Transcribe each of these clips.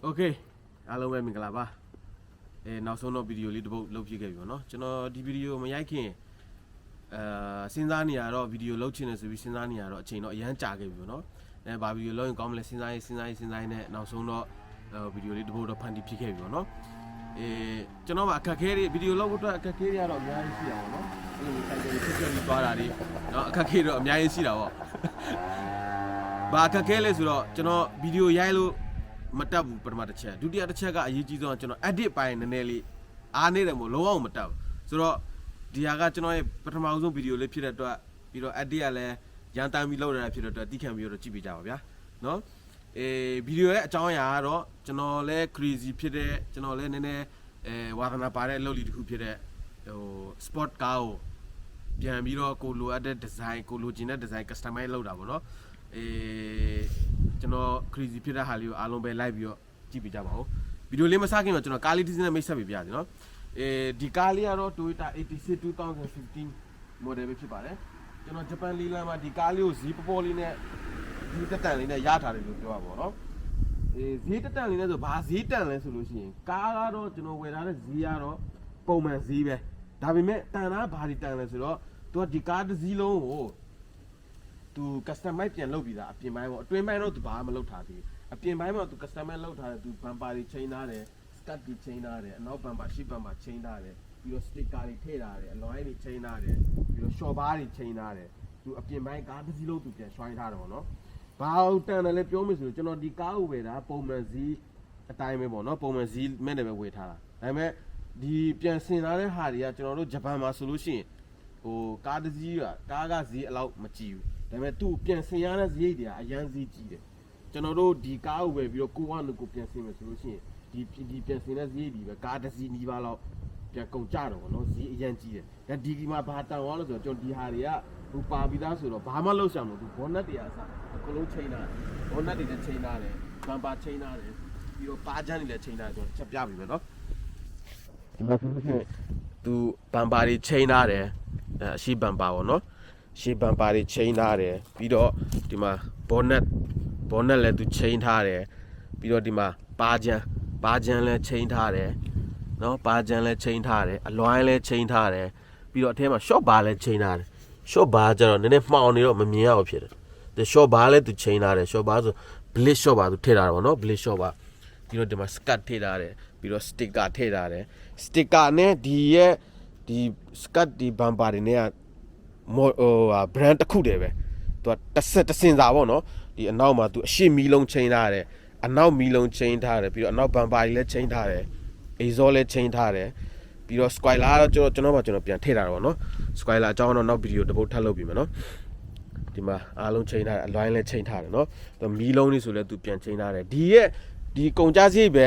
Okay အားလုံးပဲမင်္ဂလာပါနောက်ဆုံးတော့ဗီဒီယိုလေးတစ်ပုဒ်လုပ်ပြခဲ့ပြီပေါ့နော်ကျွန်တော်ဒီဗီဒီယိုမရိုက်ခင်စဉ်းစားနေရတော့ဗီဒီယိုလုပ်ချင်တယ်ဆိုပြီးစဉ်းစားနေရတော့အချိန်တော့အရန်ကြာခဲ့ပြီပေါ့နော်ဘာဗီဒီယိုလုပ်ရင်ကောင်းမလဲစဉ်းစားရင်နဲ့နောက်ဆုံးတော့ဗီဒီယိုလေးတစ်ပုဒ်တော့ဖန်တီးဖြစ်ခဲ့ပြီပေါ့နော်ကျွန်တော်ကအခက်ခဲတွေဗီဒီယိုလုပ်ဖို့အတွက်အခက်ခဲတွေကတော့အများကြီးရှိတာပေါ့နော်အဲ့လိုစိုက်တယ်ဖြစ်ပြီးသွားတာတွေနော်အခက်ခဲတော့အများကြီးရှိတာပေါ့ဘာအခက်ခဲလဲဆိုတော့ကျွန်တော်ဗီဒီယိုရိုက်လို့မတက်ဘူးပထမတစ်ချက်ဒုတိယတစ်ချက်ကအရေးကြီးဆုံးကျွန်တော် edit ပိုင်းနည်းနည်းလေးအားနေတယ်မို့လုံးဝမတက်ဘူးဆိုတော့ဒီဟာကကျွန်တော်ရဲ့ပထမဆုံးဗီဒီယိုလေးဖြစ်တဲ့အတွက်ပြီးတော့ edit ကလည်းရန်တမ်းပြီးလုပ်ရတာဖြစ်တဲ့အတွက်တိခံပြီးတော့ကြည့်ပေးကြပါဗျာနော်ဗီဒီယိုရဲ့အကြောင်းအရာကတော့ကျွန်တော်လည်း crazy ဖြစ်တဲ့ကျွန်တော်လည်းနည်းနည်းဝါသနာပါတဲ့အလုပ်လေးတစ်ခုဖြစ်တဲ့sport car ကိုပြန်ပြီးတော့ကိုလိုအပ်တဲ့ design ကိုလိုချင်တဲ့ design customize လုပ်တာပေါ့နော်ကျွန်တော် crazy ဖြစ်တဲ့ဟာလေးကိုအားလုံးပဲ live ပြီးတော့ကြည့်ပေးကြပါဦးဗီဒီယိုလေးမစခင်တော့ကျွန်တော်ကားလေးတစ်စင်းနဲ့မိတ်ဆက်ပေးပြရစီနော်ဒီကားလေးကတော့ Toyota 86 2015 model ပဲဖြစ်ပါတယ်ကျွန်တော်ဂျပန်လီလန်မှာဒီကားလေးကိုဈေးပေါ်လေးနဲ့ဒီတက်တန်လေးနဲ့ရထားတယ်လို့ပြောရပါတော့ဈေးတက်တန်လေးနဲ့ဆိုဘာဈေးတန်လဲဆိုလို့ရှိရင်ကားကတော့ကျွန်တော်ဝယ်ထားတဲ့ဈေးကတော့ပုံမှန်ဈေးပဲဒါပေမဲ့တန်တာဘာတွေတန်လဲဆိုတော့သူကဒီကားတစ်စီးလုံးကိုသူ customize ပြန်လုပ်ပြီးသားအပြင်ပိုင်းပေါ့အတွင်းပိုင်းတော့သူဘာမှမလုပ်ထားသေးဘူးအပြင်ပိုင်းမှာသူ customize လုပ်ထားတယ်သူ bumper တွေချိန်ထားတယ် skirt တွေချိန်ထားတယ်အနောက် bumper ရှေ့ bumper ချိန်ထားတယ်ပြီးတော့ sticker တွေထည့်ထားတယ်အလွိုင်းတွေချိန်ထားတယ်ပြီးတော့ short bar တွေချိန်ထားတယ်သူအပြင်ပိုင်းကားတစ်စီးလုံးသူပြန်ရွှိုင်းထားတယ်ပေါ့နော်ဘာတန်တယ်လဲပြောမယ်ဆိုတော့ကျွန်တော်ဒီကားကိုဝယ်တာပုံမှန်ဈေးအတိုင်းပဲပေါ့နော်ပုံမှန်ဈေးမဲ့တယ်ပဲဝယ်ထားတာဒါပေမဲ့ဒီပြန်ဆင်လာတဲ့ဟာတွေကကျွန်တော်တို့ဂျပန်မှာဆိုလို့ရှိရင်ကားတစ်စီးကကားကဈေးအလောက်မကြည့်ဘူးဒါပေမဲ့သူ့ပြန်ဆင်ရတဲ့ဈေးတွေကအရန်ဈေးကြီးတယ်ကျွန်တော်တို့ဒီကားကိုဝယ်ပြီးတော့ကိုပြန်ဆင်မယ်ဆိုလို့ရှိရင်ဒီပြန်ဆင်တဲ့ဈေးတွေပဲကားတစ်စီးနီးပါးလောက်ပြန်ကုန်ကြတော့ဗောနော်ဈေးအရန်ကြီးတယ်ဒါဒီမှာဘာတန်သွားလို့ဆိုတော့ကျွန်တော်ဒီဟာတွေကဘူပါပြီးသားဆိုတော့ဘာမှလုပ်ဆောင်မလို့သူဘောနက်တွေအစားအကုန်လုံးချိန်ထားတယ်ဘောနက်တွေလည်းချိန်ထားတယ်ဘမ်ပါချိန်ထားတယ်ပြီးတော့ပါးချမ်းတွေလည်းချိန်ထားတယ်ကျွန်တော်ချက်ပြပြီပဲနော်ဒီမှာဆိုလို့ရှိရင်သူဘမ်ပါတွေချိန်ထားတယ်အရှိဘမ်ပါဗောနော်ရှေ့ဘမ်ပါတွေချိန်ထားတယ်ပြီးတော့ဒီမှာဘောနက်လည်းသူချိန်ထားတယ်ပြီးတော့ဒီမှာပါးချမ်းလည်းချိန်ထားတယ်နော်ပါးချမ်းလည်းချိန်ထားတယ်အလွိုင်းလည်းချိန်ထားတယ်ပြီးတော့အထဲမှာ short bar လည်းချိန်ထားတယ် short bar ကျတော့နည်းနည်းမှောင်နေတော့မမြင်ရဘူးဖြစ်တယ်ဒီ short bar လည်းသူချိန်ထားတယ် short bar ဆို blade short bar သူထည့်ထားတယ်ပေါ့နော် blade short bar ပြီးတော့ဒီမှာ skirt ထည့်ထားတယ်ပြီးတော့ sticker ထည့်ထားတယ် sticker နဲ့ဒီရဲ့ဒီ skirt ဒီ bumper တွေနဲ့ကbrand တစ်ခုတည်းပဲသူကတစ်စင်စာပေါ့နော်ဒီအနောက်မှာသူအရှိမီလုံးချိန်ထားတယ်အနောက်မီလုံးချိန်ထားတယ်ပြီးတော့အနောက်ဘမ်ပါကြီးလည်းချိန်ထားတယ်အေဇောလည်းချိန်ထားတယ်ပြီးတော့ spoiler တော့ကျွန်တော်ပြန်ထည့်ထားတာပေါ့နော် spoiler အကြောင်းတော့နောက်ဗီဒီယိုတစ်ပုဒ်ထပ်လုပ်ပြီးမယ်နော်ဒီမှာအားလုံးချိန်ထားတယ်အလိုင်းလည်းချိန်ထားတယ်နော်သူမီလုံးလေးဆိုလည်းသူပြန်ချိန်ထားတယ်ဒီကုန်ကြစရိတ်ပဲ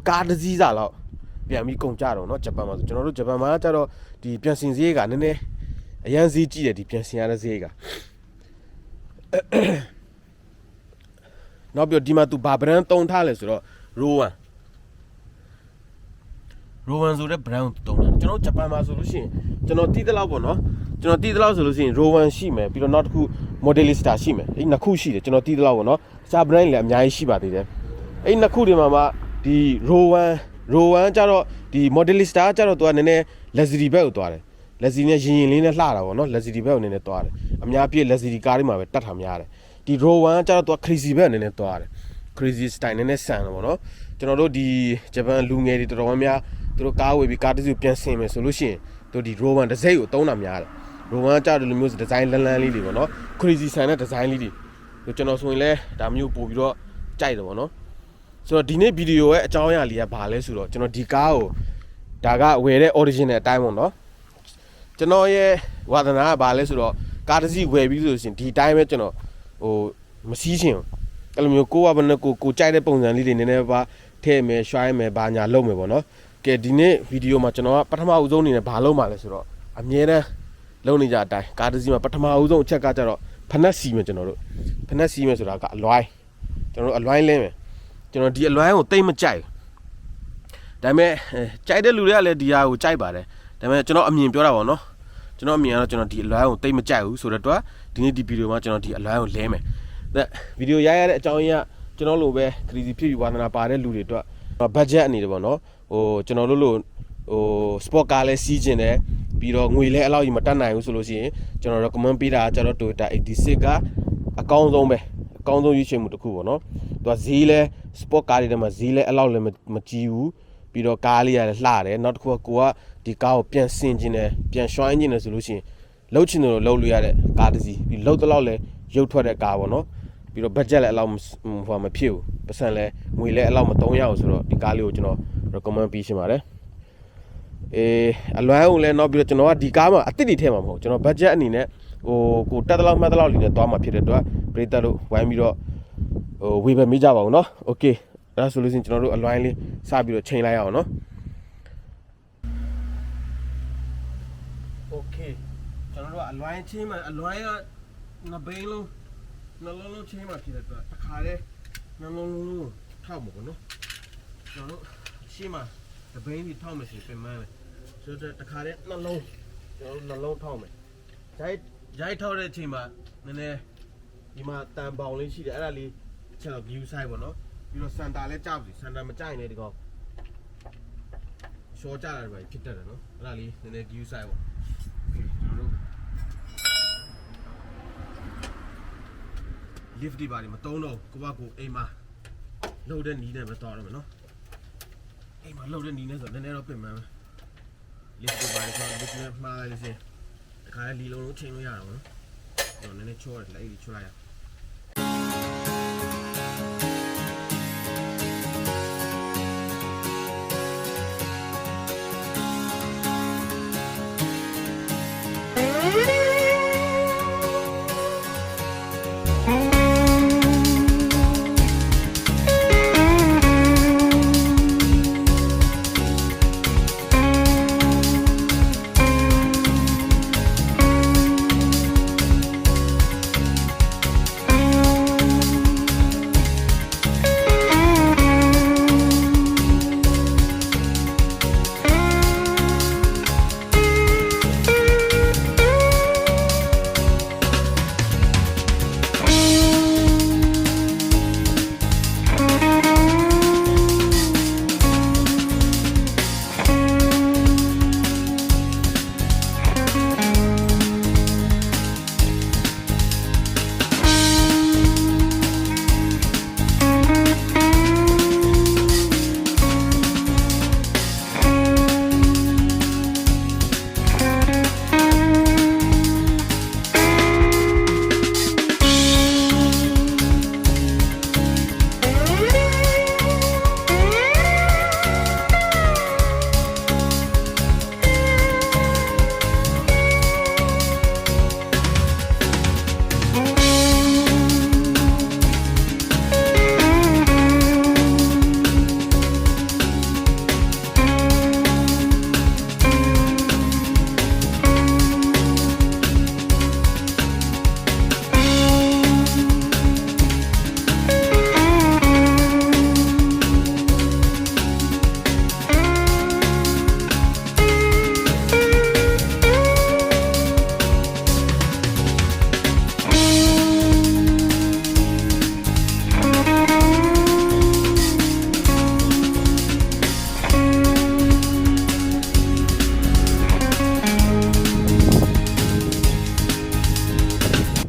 ကားတစ်စီးစာလောက်ပြန်ပြီးကုန်ကြတော့နော်ဂျပန်မှာဆိုကျွန်တော်တို့ဂျပန်မှာကျတော့ဒီပြန်စင်စရိတ်ကနည်းနည်းအရန်ဈေးကြီးတယ်ဒီပြန်ဆင်ရတဲ့ဈေးကနောက်ပြီးဒီမှာသူဘာ brand တုံးထားလဲဆိုတော့ Rowan ဆိုတဲ့ brand ကိုတုံးထားတယ်ကျွန်တော်ဂျပန်မှာဆိုလို့ရှိရင်ကျွန်တော်တီးသလောက်ပေါ့နော်ကျွန်တော်တီးသလောက်ဆိုလို့ရှိရင် Rowan ရှိမယ်ပြီးတော့နောက်တစ်ခု Modelista ရှိမယ်အဲ့နှစ်ခုရှိတယ်ကျွန်တော်တီးသလောက်ပေါ့နော်စာ brand တွေလည်းအများကြီးရှိပါသေးတယ်အဲ့နှစ်ခုတွေမှာမှဒီ Rowan ကျတော့ဒီ Modelista ကျတော့သူကနည်းနည်း luxury ဘက်ကိုသွားတယ်လက်စီနဲ့ရင်လေးနဲ့လှတာပေါ့နော်လက်စီဒီဘက်ကိုနည်းနည်းသွားတယ်အများပြည့်လက်စီဒီကားတွေမှာပဲတတ်ထားများတယ်ဒီ Rowan ကျတော့သူက crazy ဘက်နည်းနည်းသွားတယ် crazy style နည်းနည်းဆန်တယ်ပေါ့နော်ကျွန်တော်တို့ဒီဂျပန်လူငယ်တွေတော်တော်များသူတို့ကားဝယ်ပြီးကားတစ်စီးပြန်ဆင်မယ်ဆိုလို့ရှိရင်တို့ဒီ Rowan တစ်စိတ်ကိုသုံးတာများတယ် Rowan ကျတော့ဒီလိုမျိုးဒီဇိုင်းလန်းလေးတွေပေါ့နော် crazy ဆန်တဲ့ဒီဇိုင်းလေးတွေကျွန်တော်ဆိုရင်လည်းဒါမျိုးပို့ပြီးတော့ကြိုက်တယ်ပေါ့နော်ဆိုတော့ဒီနေ့ဗီဒီယိုရဲ့အကြောင်းအရာလေးကဘာလဲဆိုတော့ကျွန်တော်ဒီကားကိုဒါကဝယ်တဲ့ original အတိုင်းပေါ့နော်ကျွန်တော်ရဲ့ဝါသနာကဘာလဲဆိုတော့ကားတစ်စီးဝယ်ပြီးဆိုရှင်ဒီတိုင်းပဲကျွန်တော်မစီးချင်ဘူးအဲ့လိုမျိုးကိုကဘယ်နဲ့ကိုကြိုက်တဲ့ပုံစံလေးတွေနည်းနည်းပါထည့်မယ်ရွှိုင်းမယ်ဘာညာလုပ်မယ်ပေါ့နော်ကဲဒီနေ့ဗီဒီယိုမှာကျွန်တော်ကပထမဦးဆုံးအနေနဲ့ဘာလုပ်မှာလဲဆိုတော့အမြဲတမ်းလုပ်နေကြအတိုင်းကားတစ်စီးမှာပထမဦးဆုံးအချက်ကကြတော့ဖနက်စီမယ်ကျွန်တော်တို့ဖနက်စီမယ်ဆိုတာကအလွိုင်းကျွန်တော်တို့အလွိုင်းလင်းမယ်ကျွန်တော်ဒီအလွိုင်းကိုတိတ်မကြိုက်ဒါပေမဲ့ကြိုက်တဲ့လူတွေကလည်းဒီဟာကိုကြိုက်ပါတယ်ဒါပေမဲ့ကျွန်တော်အမြင်ပြောတာပေါ့နော်ကျွန်တော်အမြင်ကတော့ကျွန်တော်ဒီအလွိုင်းကိုတိတ်မကြိုက်ဘူးဆိုတော့ဒီနေ့ဒီဗီဒီယိုမှာကျွန်တော်ဒီအလွိုင်းကိုလဲမယ်ဗီဒီယိုရိုက်ရတဲ့အကြောင်းရင်းက ကျွန်တော်လိုပဲ crazy ဖြစ်ပြီးဝါသနာပါတဲ့လူတွေအတွက် budget အနေနဲ့ပေါ့နော်ဟိုကျွန်တော်တို့လိုဟို sport car လဲစီးကျင်တယ်ပြီးတော့ငွေလဲအဲ့လောက်ကြီးမတက်နိုင်ဘူးဆိုလို့ရှိရင်ကျွန်တော် recommend ပေးတာကျွန်တော် Toyota 86ကအကောင်းဆုံးပဲအကောင်းဆုံးရွေးချယ်မှုတစ်ခုပေါ့နော်သူကဈေးလဲ sport car တွေထဲမှာဈေးလဲအဲ့လောက်လဲမကြီးဘူးပြီးတော့ကားလေးရတယ်လှတယ်နောက်တစ်ခုကကိုကဒီကားကိုပြန်ဆင်ကျင်တယ်ပြန်ရွှိုင်းကျင်တယ်ဆိုလို့ရှိရင်လှုပ်ချင်တယ်လို့လှုပ်လို့ရတဲ့ကားတစ်စီးပြီးလှုပ်တော့လဲရုပ်ထွက်တဲ့ကားပေါ့နော်ပြီးတော့ budget လည်းအလောက်ဟိုမဖြစ်ဘူးပတ်စံလဲငွေလဲအလောက်မသုံးရအောင်ဆိုတော့ဒီကားလေးကိုကျွန်တော် recommend ပေးရှင်ပါတယ်အလွမ်းအောင်လဲနောက်ပြီးတော့ကျွန်တော်ကဒီကားမှာအစ်စ်တွေထဲမှာမဟုတ်ကျွန်တော် budget အနေနဲ့ဟိုကိုတက်တလောက်မှတ်တလောက်လေးနဲ့သွားမှာဖြစ်တဲ့အတွက်ပရိသတ်တို့ဝိုင်းပြီးတော့ဟိုဝေဖန်မိကြပါဦးเนาะ okay ဒါဆိုလို့ရှိရင်ကျွန်တော်တို့အလွမ်းလေးစပြီးတော့ချိန်လိုက်ရအောင်เนาะ okay ကျွန်တော်တို့အလွမ်းချင်းမှာအလွမ်းကနှစ်ဘိန်းလုံးနှလုံးချင်းမှာဖြစ်တဲ့အတွက်တစ်ခါတည်းနှလုံးလုံးထောက်မှာပေါ့เนาะကျွန်တော်တို့ရှင်းမှာတဘိန်းကြီးထောက်မယ်ဆိုပြင်မှန်းလေဆိုတော့တစ်ခါတည်းနှလုံးကျွန်တော်တို့နှလုံးထောက်မယ်ဂျိုက်ထောက်တဲ့အချိန်မှာနည်းနည်းဒီမှာတန်ပေါင်လေးရှိတယ်အဲ့ဒါလေးချက်တော့ view side ပေါ့နော်ပြီးတော့စန်တာလည်းကြောက်ပြီစန်တာမကြိုက်နေဒီကောင်ရှော့ကြတာပဲဖြစ်တတ်တယ်နော်အဲ့ဒါလေးနည်းနည်း view side ပေါ့ကျွန်တော်တို့ lift ဒီပါနေမတုံးတော့ကိုကကိုအိမ်မှာလှုပ်တဲ့နီးနဲ့ပဲတော့ရမယ်နော်အိမ်မှာလှုပ်တဲ့နီးနဲ့ဆိုနည်းနည်းတော့ပြင်မှန်းပဲ lift ဒီပါနေဆို lift နဲ့မှားလိုက်စေတခါလေလီလုံးချိန်လို့ရတာပေါ့နော်ကျွန်တော်နည်းနည်းချောတယ်လိုက်ပြီးချွတ်လိုက်ရ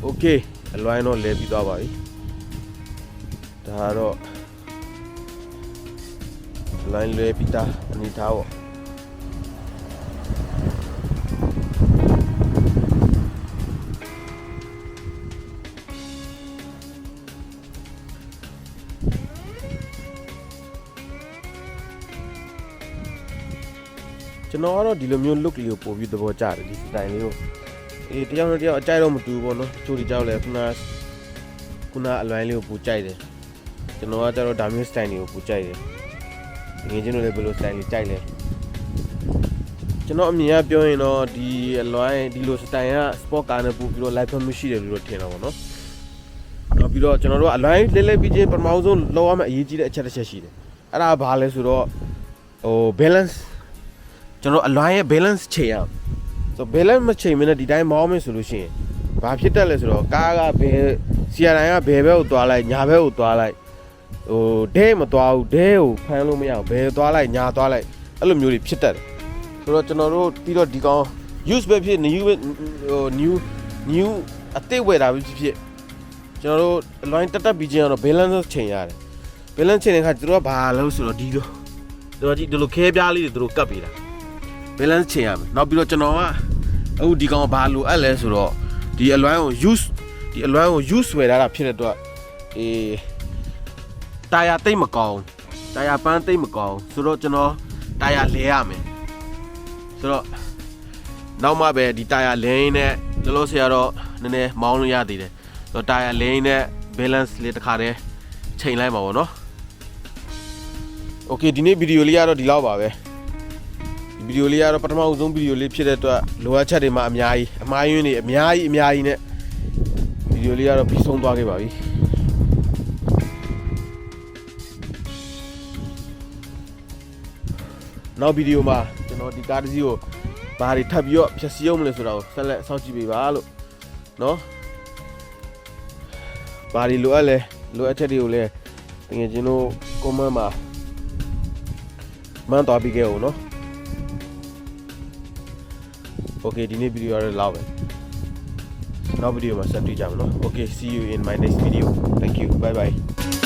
โอเคအလွိုင်းတော့လဲပြီးသွားပါပြီဒါကတော့အလွိုင်းလဲပြီးသားအနေထားပေါ့ကျွန်တော်ကတော့ဒီလိုမျိုး look လေးကိုပို့ပြီးသဘောကျတယ်ဒီ style လေးကိုတယောက်နဲ့တယောက်အကြိုက်တော့မတူဘူးပေါ့နော်ချိုးဒီကြောက်လဲခုနအလွိုင်းလေးကိုပူကြိုက်တယ်ကျွန်တော်ကကျတော့ဒါမျိုး style လေးကိုပူကြိုက်တယ်ငယ်ချင်းတို့လည်းဘယ်လို style လေးကြိုက်လဲကျွန်တော်အမြင်ကပြောရင်တော့ဒီအလွိုင်းဒီလို style က sport car နဲ့ပူပြီးတော့ life မှုရှိတယ်လို့ထင်တာပေါ့နော်နောက်ပြီးတော့ကျွန်တော်တို့အလွိုင်းလဲပြီးချင်းပထမဆုံးလောက်ရမယ့်အရေးကြီးတဲ့အချက်တစ်ချက်ရှိတယ်အဲ့ဒါဘာလဲဆိုတော့ဟို balance ကျွန်တော်အလွိုင်းရဲ့ balance ချိန်ရအောင်ဆို balance မချိန်မနဲ့ဒီတိုင်းမောင်းမယ်ဆိုလို့ရှိရင်ဘာဖြစ်တတ်လဲဆိုတော့ကားကဘယ်စီယာတိုင်းကဘယ်ဘက်ကိုသွားလိုက်ညာဘက်ကိုသွားလိုက် ဒဲမသွားဘူးဒဲကိုဖမ်းလို့မရဘူးဘယ်သွားလိုက်ညာသွားလိုက်အဲ့လိုမျိုးတွေဖြစ်တတ်တယ်ဆိုတော့ကျွန်တော်တို့ပြီးတော့ဒီကောင် use ပဲဖြစ် new အသစ်ဝယ်တာပဲဖြစ်ကျွန်တော်တို့ line တက်ပြီးချင်းကတော့ balance ချိန်ရတယ် balance ချိန်တဲ့ခါသူတို့ကဘာလို့ဆိုတော့ဒီလိုဒီလိုခဲပြားလေးတွေသူတို့ကတ်ပေးတာ balance ချိန်ရမယ်နောက်ပြီးတော့ကျွန်တော်ကအခုဒီကောင်ဘာလို့အဲ့လဲဆိုတော့ဒီအလွမ်းကို use ဝယ်တာဖြစ်တဲ့အတွက်တာယာတိတ်မကောင်းတာယာပန်းတိတ်မကောင်းဆိုတော့ကျွန်တော်တာယာလဲရမယ်ဆိုတော့နောက်မှပဲဒီတာယာလဲရင်းနဲ့လောလောဆယ်ကတော့နည်းနည်းမောင်းလို့ရသေးတယ်ဆိုတော့တာယာလဲရင်းနဲ့ balance လေးတစ်ခါတည်းချိန်လိုက်ပါဘောနော် Okay ဒီနေ့ဗီဒီယိုလေးကတော့ဒီလောက်ပါပဲဒီဗီဒီယိုလေးကတော့ပထမဆုံးဗီဒီယိုလေးဖြစ်တဲ့အတွက်လိုအပ်ချက်တွေမှာအများကြီးအမှားယွင်းတွေအများကြီးနဲ့ဗီဒီယိုလေးကတော့ပြီးဆုံးသွားခဲ့ပါပြီနောက်ဗီဒီယိုမှာကျွန်တော်ဒီကားတစ်စီးကိုဘာတွေထပ်ပြီးတော့ဖြည့်ဆည်းအောင်မလဲဆိုတာကိုဆက်လက်စောင့်ကြည့်ပေးပါလို့နော်ဘာတွေလိုအပ်လဲလိုအပ်ချက်တွေကိုလည်းတကယ်ချင်းတို့ comment မှာမှန်းသွားပြီးခဲ့ဦးနော် Okay ဒီနေ့ဗီဒီယိုကတော့လောက်ပဲနောက်ဗီဒီယိုမှာဆက်တွေ့ကြမယ်နော် Okay see you in my next video thank you bye bye